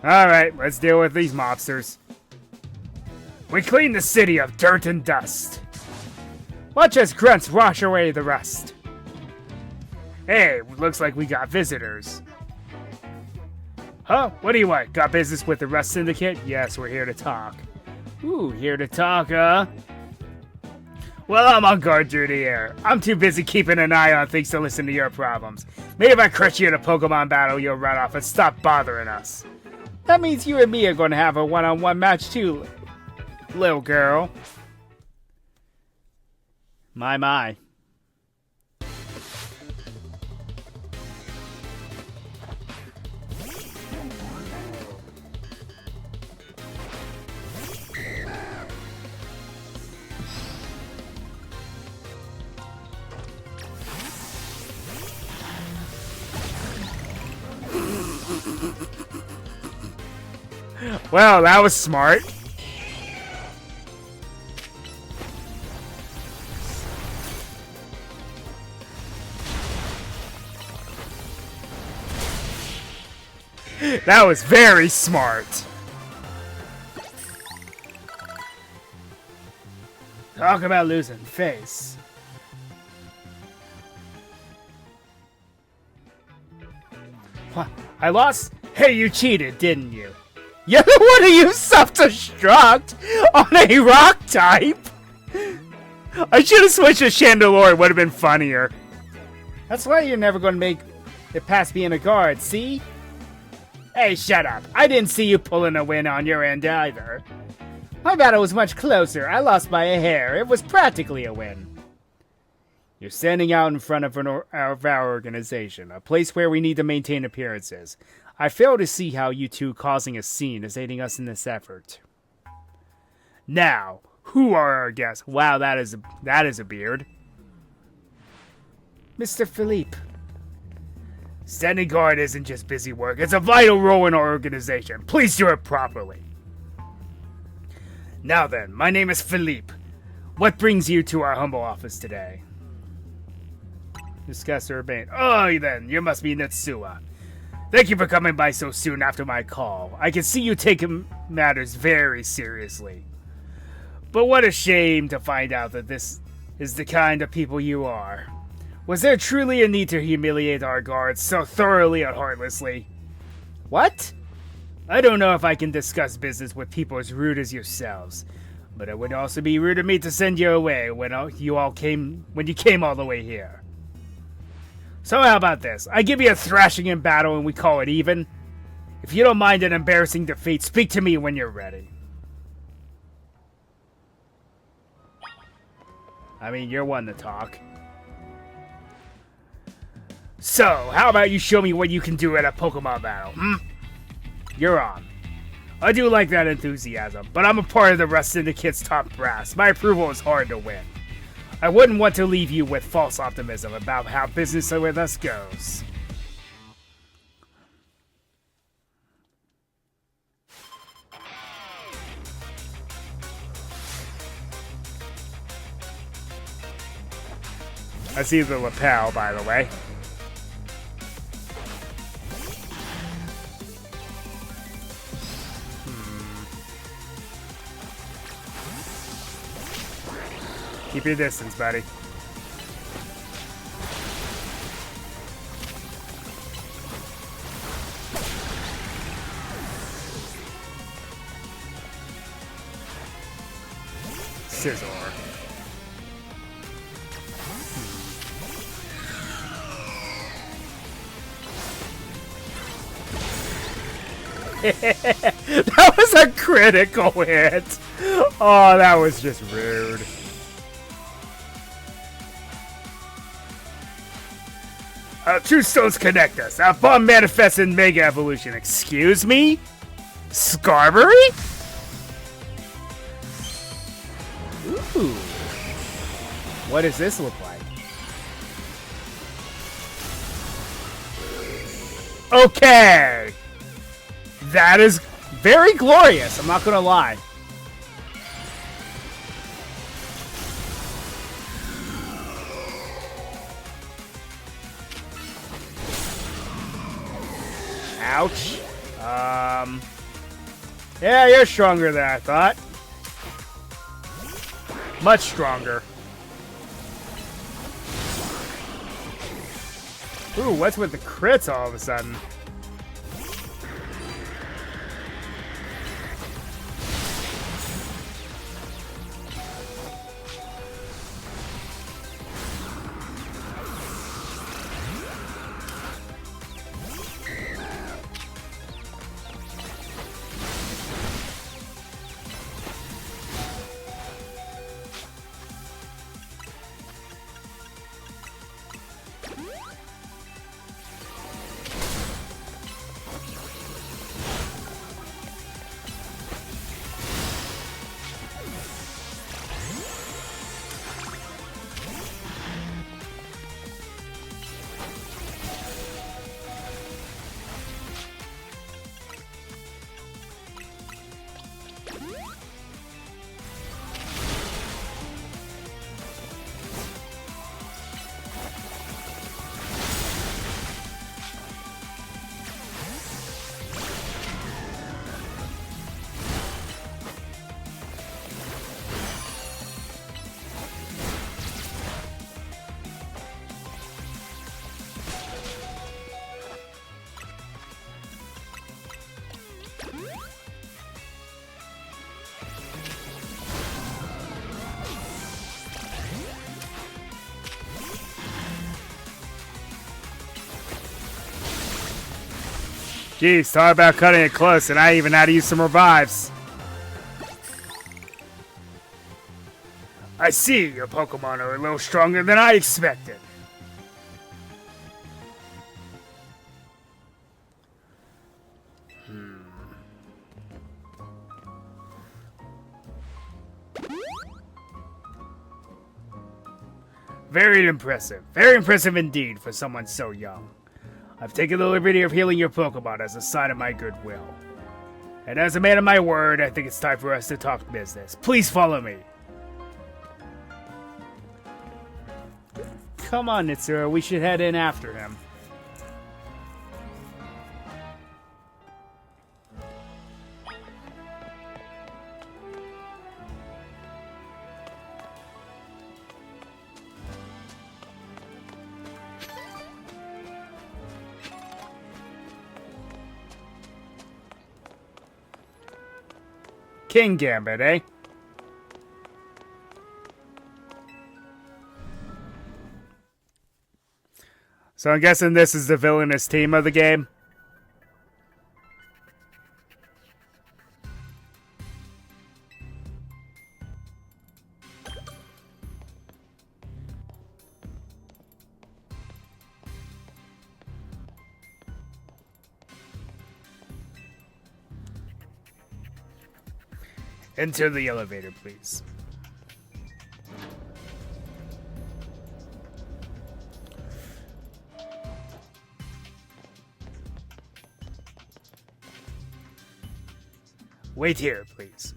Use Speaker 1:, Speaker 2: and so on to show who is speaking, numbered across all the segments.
Speaker 1: Alright, let's deal with these mobsters. We clean the city of dirt and dust. Watch as grunts wash away the rust. Hey, looks like we got visitors. Huh? What do you want? Got business with the Rust Syndicate? Yes, we're here to talk. Ooh, here to talk, huh? Well, I'm on guard duty here. I'm too busy keeping an eye on things to listen to your problems. Maybe if I crush you in a Pokemon battle, you'll run off and stop bothering us. That means you and me are going to have a one-on-one match too, little girl. My. Well, that was smart. That was very smart. Talk about losing face. What? I lost? Hey, you cheated, didn't you? You would have used self-destruct on a rock type? I should have switched to Chandelure. It would have been funnier. That's why you're never going to make it past being a guard, see? Hey, shut up. I didn't see you pulling a win on your end either. My battle was much closer. I lost by a hair. It was practically a win. You're standing out in front of our organization, a place where we need to maintain appearances. I fail to see how you two causing a scene is aiding us in this effort. Now, who are our guests? Wow, that is a beard. Mr. Philippe. Standing guard isn't just busy work. It's a vital role in our organization. Please do it properly. Now then, my name is Philippe. What brings you to our humble office today? Discuss Urbane. Oh, then, you must be Natsuha. Thank you for coming by so soon after my call. I can see you taking matters very seriously. But what a shame to find out that this is the kind of people you are. Was there truly a need to humiliate our guards so thoroughly and heartlessly? What? I don't know if I can discuss business with people as rude as yourselves, but it would also be rude of me to send you away when you came all the way here. So how about this? I give you a thrashing in battle and we call it even. If you don't mind an embarrassing defeat, speak to me when you're ready. I mean, you're one to talk. So, how about you show me what you can do at a Pokemon battle, You're on. I do like that enthusiasm, but I'm a part of the Rust Syndicate's top brass. My approval is hard to win. I wouldn't want to leave you with false optimism about how business with us goes. I see the lapel, by the way. Keep your distance, buddy. Scizor. That was a critical hit. Oh, that was just rude. True stones connect us. Our bond manifests in Mega Evolution. Excuse me? Skarmory? Ooh. What does this look like? Okay. That is very glorious. I'm not gonna lie. Ouch. Yeah, you're stronger than I thought. Much stronger. Ooh, what's with the crits all of a sudden? Geez, talk about cutting it close, and I even had to use some revives. I see your Pokemon are a little stronger than I expected. Very impressive. Very impressive indeed for someone so young. I've taken the liberty of healing your Pokemon as a sign of my goodwill. And as a man of my word, I think it's time for us to talk business. Please follow me. Come on, Nitsura. We should head in after him. Kingambit, eh? So I'm guessing this is the villainous team of the game. Enter the elevator, please. Wait here, please.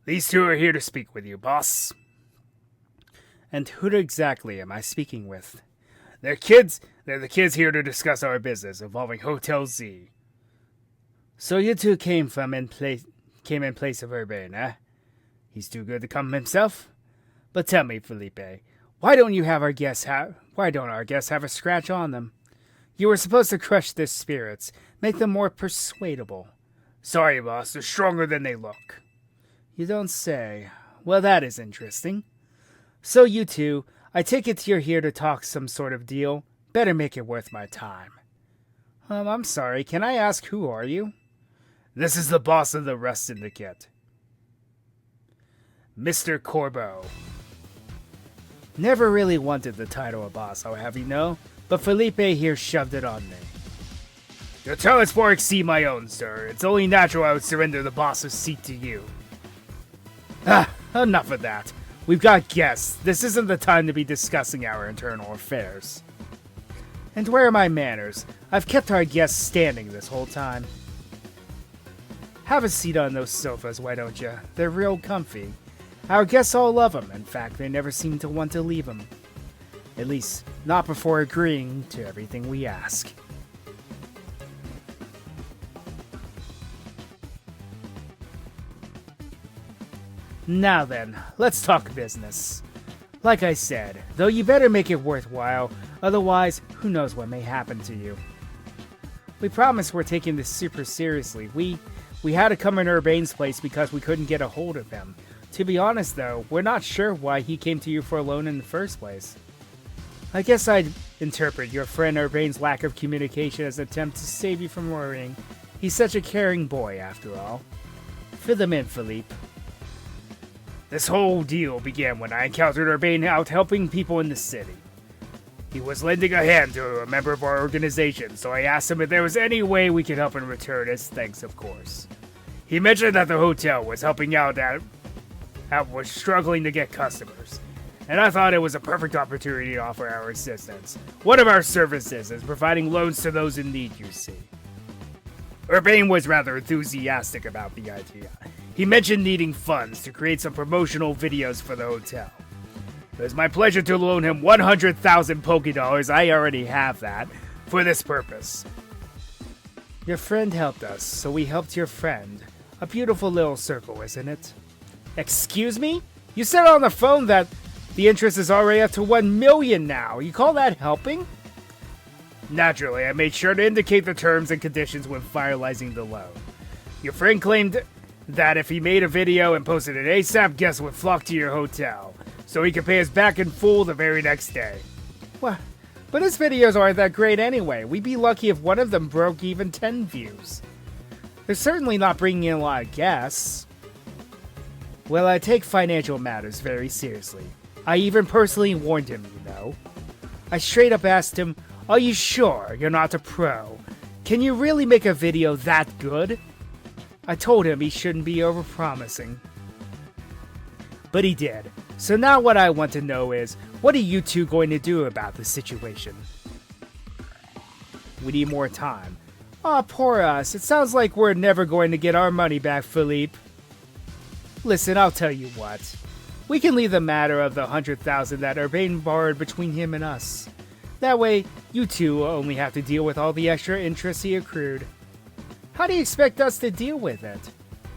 Speaker 1: These two are here to speak with you, boss. And who exactly am I speaking with? They're kids. They're the kids here to discuss our business involving Hotel Z. So you two came in place of Urbane, eh? He's too good to come himself? But tell me, Felipe, why don't our guests have a scratch on them? You were supposed to crush their spirits, make them more persuadable. Sorry, boss, they're stronger than they look. You don't say. Well, that is interesting. So you two, I take it you're here to talk some sort of deal. Better make it worth my time. I'm sorry, can I ask who are you? This is the boss of the Rust Syndicate. Mr. Corbo. Never really wanted the title of boss, I'll have you know, but Felipe here shoved it on me. Your talents far exceed my own, sir. It's only natural I would surrender the boss's seat to you. Enough of that. We've got guests. This isn't the time to be discussing our internal affairs. And where are my manners? I've kept our guests standing this whole time. Have a seat on those sofas, why don't you? They're real comfy. Our guests all love them. In fact, they never seem to want to leave them. At least, not before agreeing to everything we ask. Now then, let's talk business. Like I said, though you better make it worthwhile, otherwise, who knows what may happen to you. We promise we're taking this super seriously. We had to come in Urbane's place because we couldn't get a hold of him. To be honest though, we're not sure why he came to you for a loan in the first place. I guess I'd interpret your friend Urbane's lack of communication as an attempt to save you from worrying. He's such a caring boy, after all. Fill them in, Philippe. This whole deal began when I encountered Urbane out helping people in the city. He was lending a hand to a member of our organization, so I asked him if there was any way we could help in return, as thanks, of course. He mentioned that the hotel was helping out was struggling to get customers, and I thought it was a perfect opportunity to offer our assistance. One of our services is providing loans to those in need, you see. Urbane was rather enthusiastic about the idea. He mentioned needing funds to create some promotional videos for the hotel. It was my pleasure to loan him 100,000 Pokédollars, I already have that, for this purpose. Your friend helped us, so we helped your friend. A beautiful little circle, isn't it? Excuse me? You said on the phone that the interest is already up to 1 million now. You call that helping? Naturally, I made sure to indicate the terms and conditions when finalizing the loan. Your friend claimed that if he made a video and posted it ASAP, guests would flock to your hotel, so he could pay us back in full the very next day. What? But his videos aren't that great anyway. We'd be lucky if one of them broke even 10 views. They're certainly not bringing in a lot of guests. Well, I take financial matters very seriously. I even personally warned him, you know. I straight up asked him, "Are you sure you're not a pro? Can you really make a video that good?" I told him he shouldn't be overpromising. But he did. So now what I want to know is, what are you two going to do about the situation? We need more time. Aw, poor us. It sounds like we're never going to get our money back, Philippe. Listen, I'll tell you what. We can leave the matter of the 100,000 that Urbane borrowed between him and us. That way, you two will only have to deal with all the extra interest he accrued. How do you expect us to deal with it?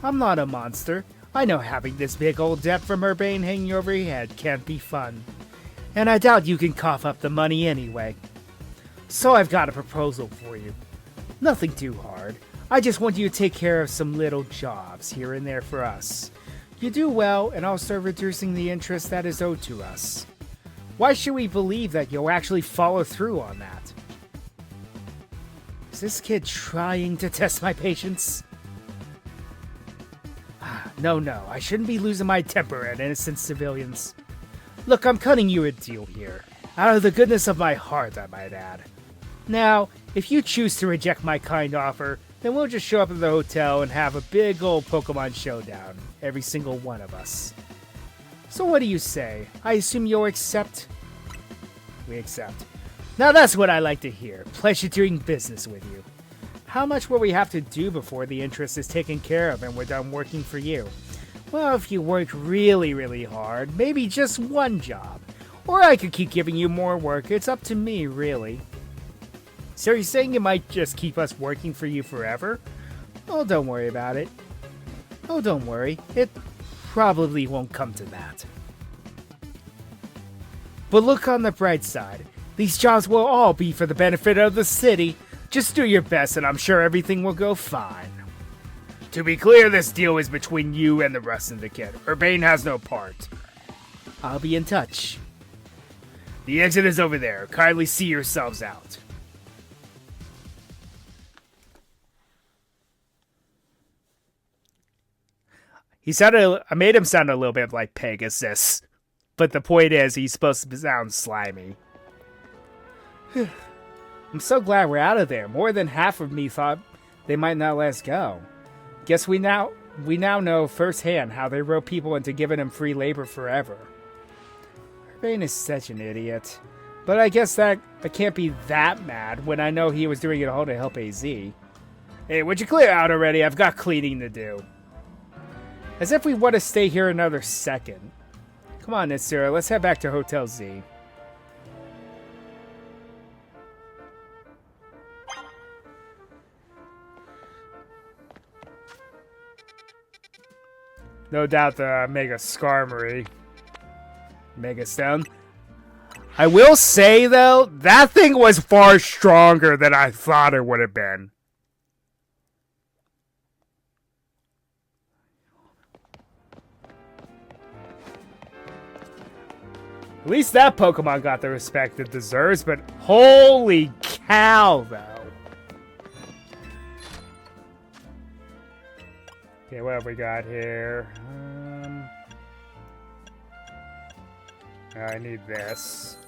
Speaker 1: I'm not a monster. I know having this big old debt from Urbane hanging over your head can't be fun. And I doubt you can cough up the money anyway. So I've got a proposal for you. Nothing too hard. I just want you to take care of some little jobs here and there for us. You do well, and I'll start reducing the interest that is owed to us. Why should we believe that you'll actually follow through on that? Is this kid trying to test my patience? No, I shouldn't be losing my temper at innocent civilians. Look, I'm cutting you a deal here. Out of the goodness of my heart, I might add. Now, if you choose to reject my kind offer, then we'll just show up at the hotel and have a big old Pokemon showdown, every single one of us. So what do you say? I assume you'll accept? We accept. Now that's what I like to hear. Pleasure doing business with you. How much will we have to do before the interest is taken care of and we're done working for you? Well, if you work really, really hard, maybe just one job. Or I could keep giving you more work. It's up to me, really. So you're saying you might just keep us working for you forever? Oh, don't worry about it. Oh, don't worry. It probably won't come to that. But look on the bright side. These jobs will all be for the benefit of the city. Just do your best and I'm sure everything will go fine. To be clear, this deal is between you and the rest of the kid. Urbane has no part. I'll be in touch. The exit is over there. Kindly see yourselves out. I made him sound a little bit like Pegasus. But the point is, he's supposed to sound slimy. I'm so glad we're out of there. More than half of me thought they might not let us go. Guess we now know firsthand how they rope people into giving them free labor forever. Urbane is such an idiot. But I guess that I can't be that mad when I know he was doing it all to help AZ. Hey, would you clear out already? I've got cleaning to do. As if we want to stay here another second. Come on, Nitsura, let's head back to Hotel Z. No doubt the Mega Skarmory. Mega Stone. I will say, though, that thing was far stronger than I thought it would have been. At least that Pokemon got the respect it deserves, but holy cow, though. Okay, what have we got here? I need this.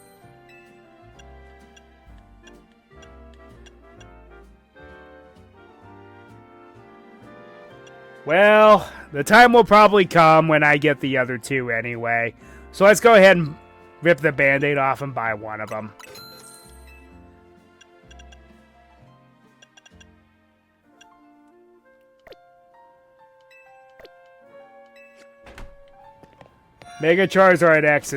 Speaker 1: Well, the time will probably come when I get the other two anyway. So let's go ahead and rip the Band-Aid off and buy one of them. Mega Charizard X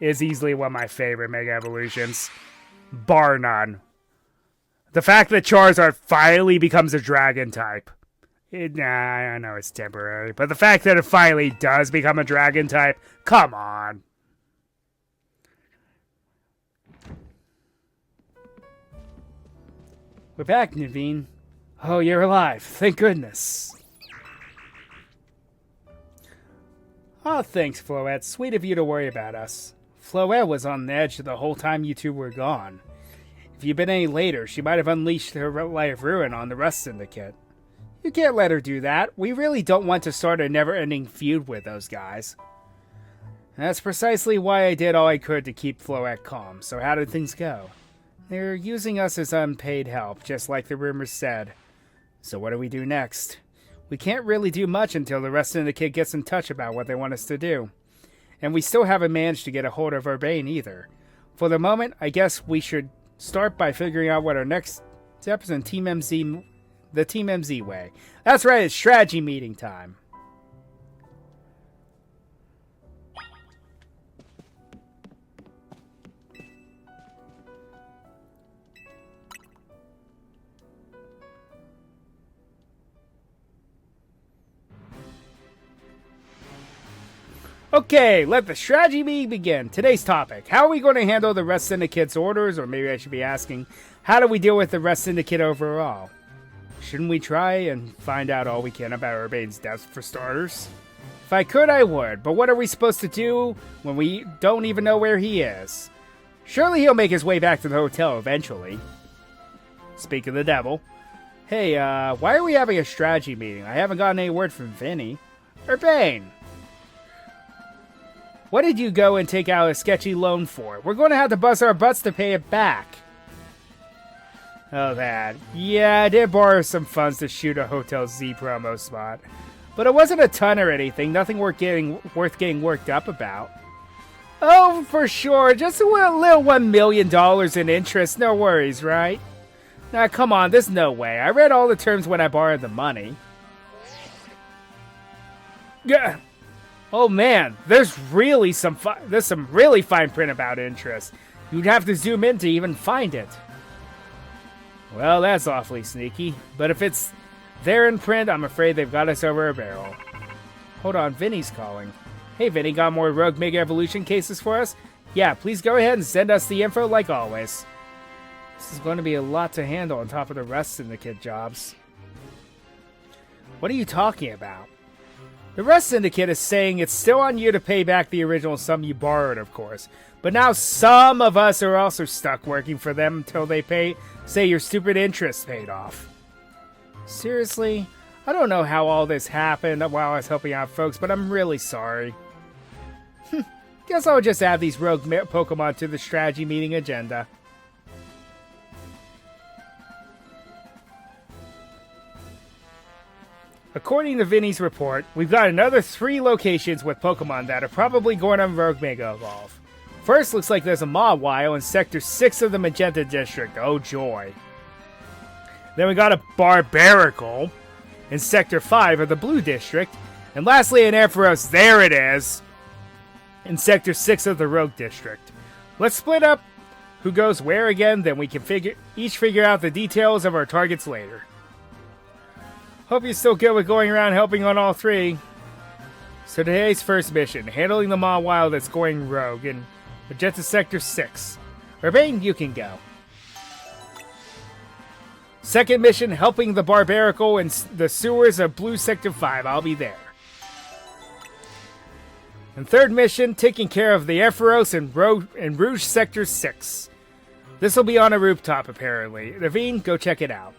Speaker 1: is easily one of my favorite Mega Evolutions. Bar none. The fact that Charizard finally becomes a Dragon type. I know it's temporary, but the fact that it finally does become a Dragon type, come on. We're back, Naveen. Oh, you're alive. Thank goodness. Oh, thanks, Floette. Sweet of you to worry about us. Floette was on edge the whole time you two were gone. If you'd been any later, she might have unleashed her life ruin on the Rust Syndicate. You can't let her do that. We really don't want to start a never-ending feud with those guys. That's precisely why I did all I could to keep Floette calm. So how did things go? They're using us as unpaid help, just like the rumors said. So what do we do next? We can't really do much until the Rust Syndicate gets in touch about what they want us to do. And we still haven't managed to get a hold of Urbane either. For the moment, I guess we should start by figuring out what our next steps in Team MZ... the Team MZ way. That's right, it's strategy meeting time. Okay, let the strategy meeting begin. Today's topic: how are we going to handle the Rust Syndicate's orders? Or maybe I should be asking, how do we deal with the Rust Syndicate overall? Shouldn't we try and find out all we can about Urbane's death for starters? If I could, I would, but what are we supposed to do when we don't even know where he is? Surely he'll make his way back to the hotel eventually. Speak of the devil. Hey, why are we having a strategy meeting? I haven't gotten any word from Vinny. Urbane! What did you go and take out a sketchy loan for? We're going to have to bust our butts to pay it back. Oh, that. Yeah, I did borrow some funds to shoot a Hotel Z promo spot. But it wasn't a ton or anything, nothing worth getting worked up about. Oh, for sure, just a little $1 million in interest, no worries, right? Now, come on, there's no way. I read all the terms when I borrowed the money. Yeah. Oh man, there's some really fine print about interest. You'd have to zoom in to even find it. Well, that's awfully sneaky. But if it's there in print, I'm afraid they've got us over a barrel. Hold on, Vinny's calling. Hey Vinny, got more Rogue Mega Evolution cases for us? Yeah, please go ahead and send us the info like always. This is going to be a lot to handle on top of the Rust Syndicate jobs. What are you talking about? The Rust Syndicate is saying it's still on you to pay back the original sum you borrowed, of course. But now some of us are also stuck working for them until they say your stupid interest paid off. Seriously? I don't know how all this happened while I was helping out folks, but I'm really sorry. Guess I'll just add these rogue Pokemon to the strategy meeting agenda. According to Vinny's report, we've got another 3 locations with Pokemon that are probably going to Rogue Mega Evolve. First, looks like there's a Mawile in Sector 6 of the Magenta District. Oh joy. Then we got a Barbaracle in Sector 5 of the Blue District. And lastly, an Ampharos, there it is, in Sector 6 of the Rogue District. Let's split up who goes where again, then we can each figure out the details of our targets later. Hope you're still good with going around helping on all three. So today's first mission, handling the Mawile that's going rogue and jet to Sector 6. Urbane, you can go. Second mission, helping the Barbarical in the sewers of Blue Sector 5. I'll be there. And third mission, taking care of the Ephyros in Rouge Sector 6. This will be on a rooftop, apparently. Naveen, go check it out.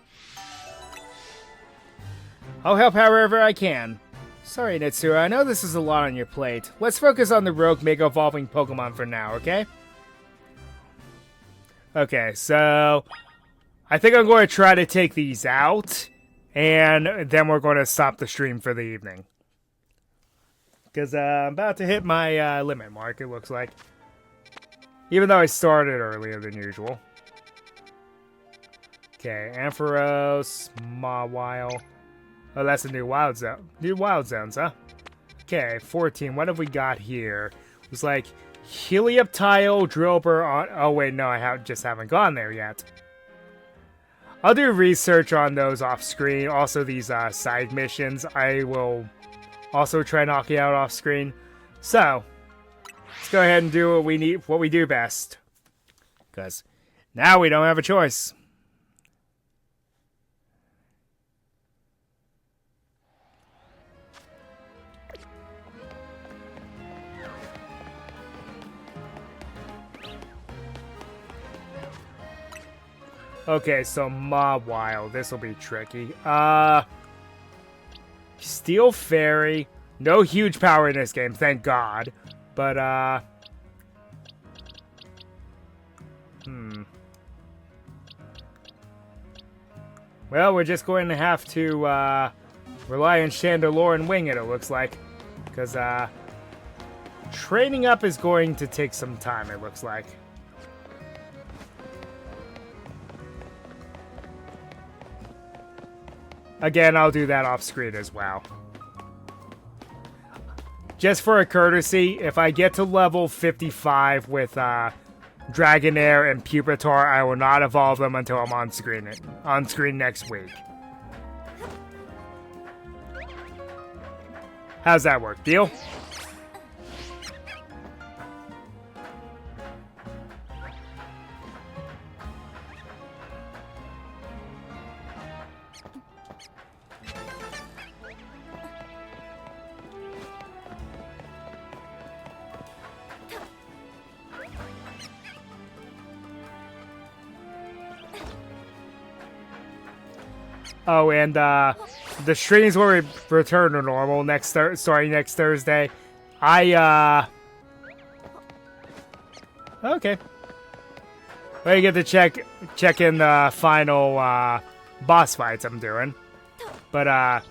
Speaker 1: I'll help however I can. Sorry, Netsura, I know this is a lot on your plate. Let's focus on the rogue Mega Evolving Pokemon for now, okay? Okay, so I think I'm going to try to take these out, and then we're going to stop the stream for the evening. Because I'm about to hit my limit mark, it looks like. Even though I started earlier than usual. Okay, Ampharos, Mawile. Oh, that's a new wild zone. New wild zones, huh? Okay, 14. What have we got here? It was like Helioptile, Drillbur on... Oh, wait, no, I just haven't gone there yet. I'll do research on those off screen. Also, these side missions, I will also try knocking out off screen. So, let's go ahead and do what we do best. Because now we don't have a choice. Okay, so Mawile. This will be tricky. Steel Fairy. No huge power in this game, thank God. But, well, we're just going to have to, rely on Chandelure and wing it looks like. Because, training up is going to take some time, it looks like. Again, I'll do that off screen as well. Just for a courtesy, if I get to level 55 with Dragonair and Pupitar, I will not evolve them until I'm on screen next week. How's that work? Deal? Oh, and the streams will return to normal starting next Thursday. Okay. Well, you get to check in the final boss fights I'm doing. But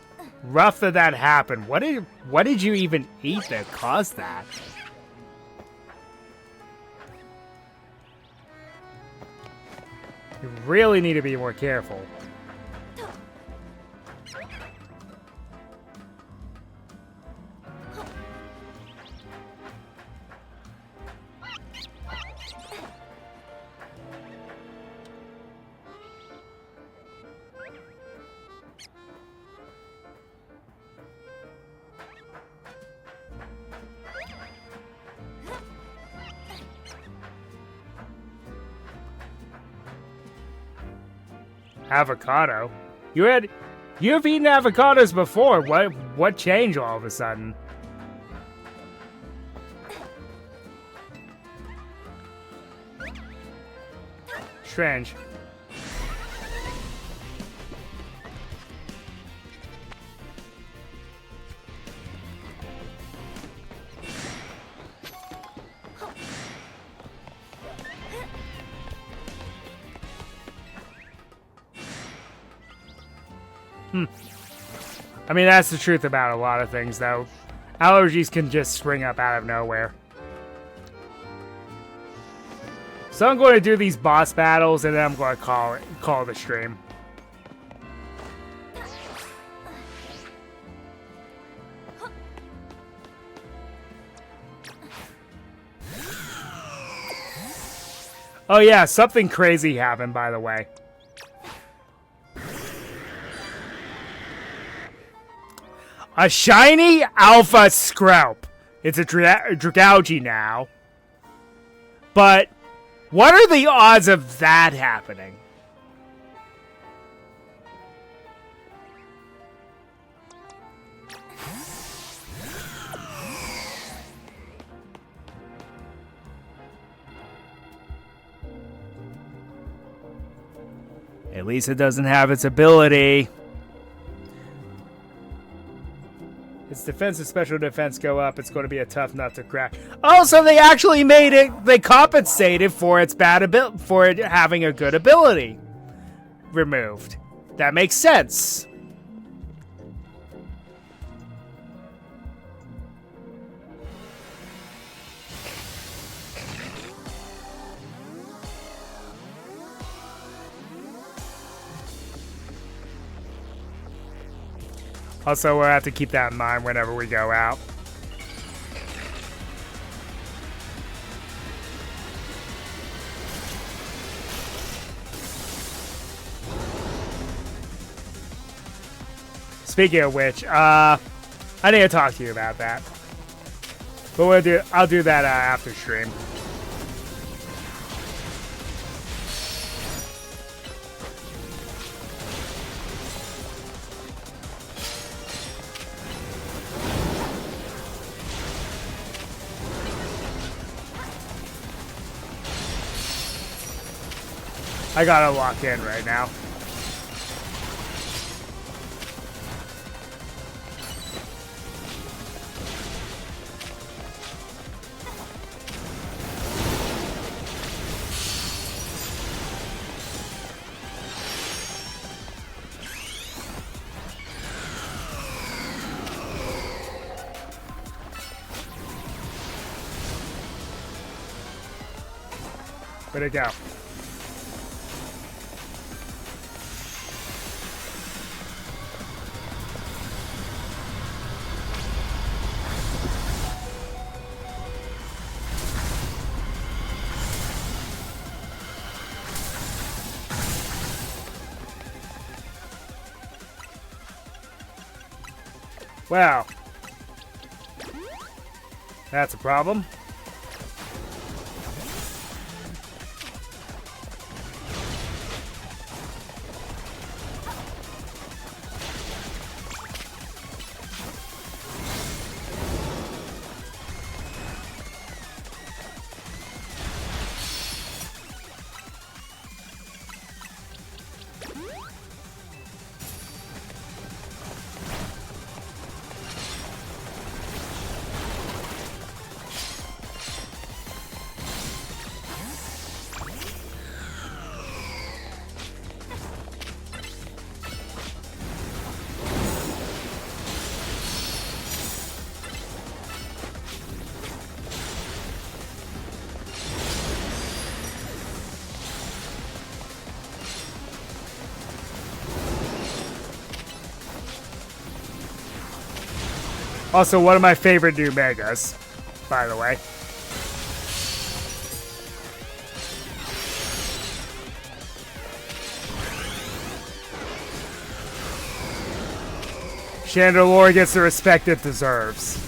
Speaker 1: rough that happened. What did you even eat that caused that? You really need to be more careful. Avocado? You've eaten avocados before. What changed all of a sudden? Strange. I mean, that's the truth about a lot of things, though. Allergies can just spring up out of nowhere. So I'm going to do these boss battles, and then I'm going to call the stream. Oh yeah, something crazy happened, by the way. A shiny Alpha Scrope. It's a Dragalge now. But what are the odds of that happening? At least it doesn't have its ability. Its defense and special defense go up. It's going to be a tough nut to crack. Oh, so they actually made it. They compensated for its bad ability, for it having a good ability removed. That makes sense. Also, we'll have to keep that in mind whenever we go out. Speaking of which, I need to talk to you about that. But I'll do that after stream. I gotta lock in right now. Where'd it go? Wow. That's a problem. Also, one of my favorite new megas, by the way. Chandelure gets the respect it deserves.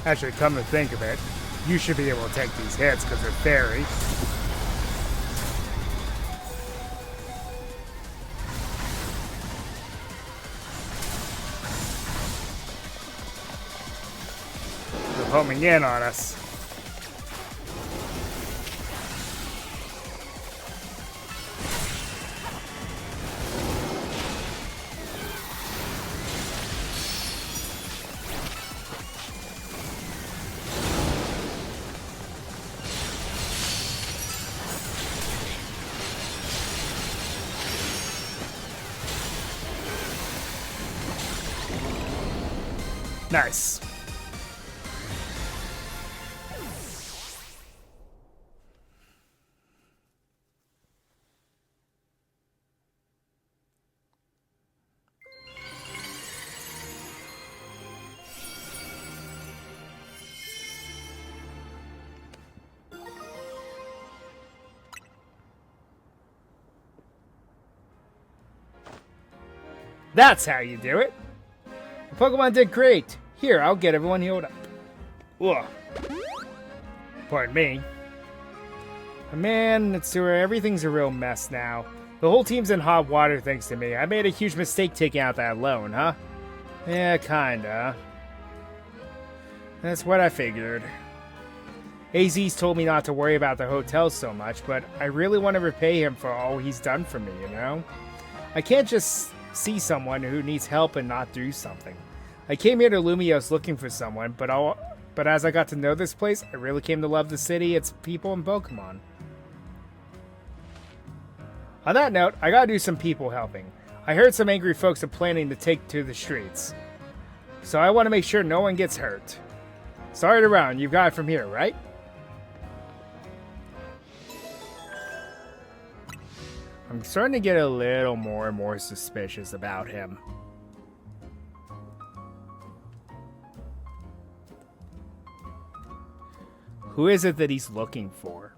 Speaker 1: Actually, come to think of it, you should be able to take these hits because they're fairy. They're homing in on us. Nice. That's how you do it. The Pokemon did great. Here, I'll get everyone healed up. Ugh. Pardon me. Man, it's everything's a real mess now. The whole team's in hot water thanks to me. I made a huge mistake taking out that loan, huh? Yeah, kinda. That's what I figured. AZ's told me not to worry about the hotel so much, but I really want to repay him for all he's done for me, you know? I can't just see someone who needs help and not do something. I came here to Lumiose looking for someone, but as I got to know this place, I really came to love the city, its people, and Pokemon. On that note, I gotta do some people helping. I heard some angry folks are planning to take to the streets. So I want to make sure no one gets hurt. Sorry to round, you've got it from here, right? I'm starting to get a little more and more suspicious about him. Who is it that he's looking for?